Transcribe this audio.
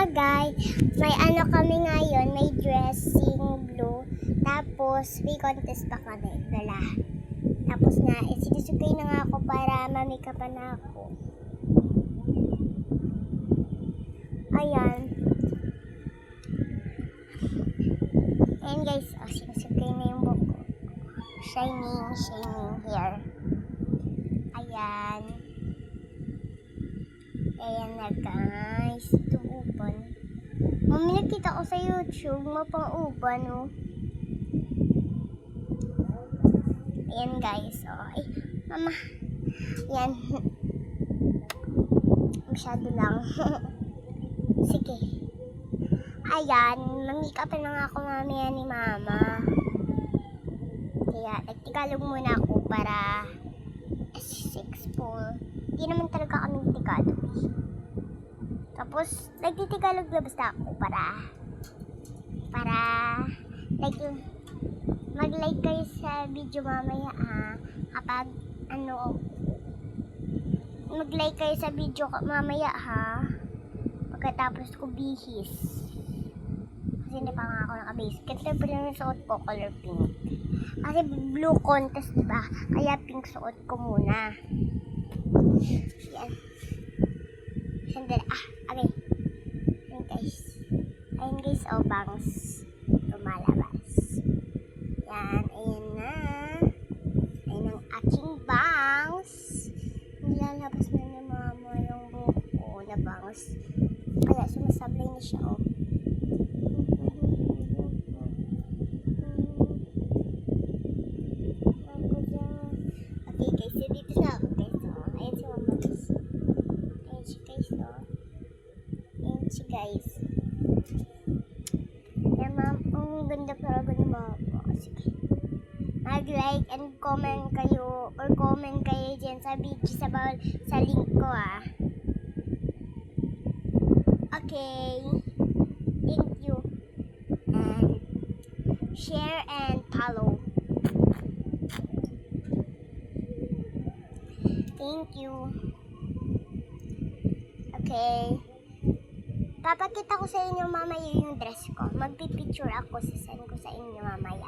bagay, may ano kami ngayon, may dressing blue. Tapos, may contest pa kami, wala. Tapos na, sinusukay na nga ako para mamikapan na ako. Ayan. Ayan guys, sinusukay na yung buhok ko. Shining hair. Ayan. Ayan na guys, ito uban. Mami, nakita ko sa YouTube, mapang-uban oh. Ayan guys, oh. Ay, mama. Ayan. Masyado lang. Sige. Ayan, mamikapan na nga ako mamaya ni mama. Kaya, nagtigalog muna ako para successful. Hindi naman talaga kami tigalog. Tapos, nagtitigalog na basta ako para like yung mag-like kayo sa video mamaya kapag mag-like kayo sa video mamaya pagkatapos ko bihis. Kasi hindi pa nga ako naka-base. Kasi pa lang yung suot ko, color pink. Kasi blue contest, diba? Kaya pink suot ko muna. Yan. Sandali. Okay. Ayan guys, bangs. Lumalabas. Yan, ayan na. Ayan ang aking bangs. Nilalabas na ni mama yung buhok ko na bangs. Kaya sumasablay na siya, oh. Okay guys, so dito na ako guys, oh. Ayan si mama guys. Ayan siya guys, oh. Ayan siya guys. Ayan ma'am, ang ganda talaga ni mama. Sige. Mag-like and comment kayo or comment kayo dyan sa video sa link ko Okay. Thank you. And share and follow. Thank you. Okay. Papakita ko sa inyo mamaya yung dress ko. Magpipicture ako, sasend ko sa inyo mamaya.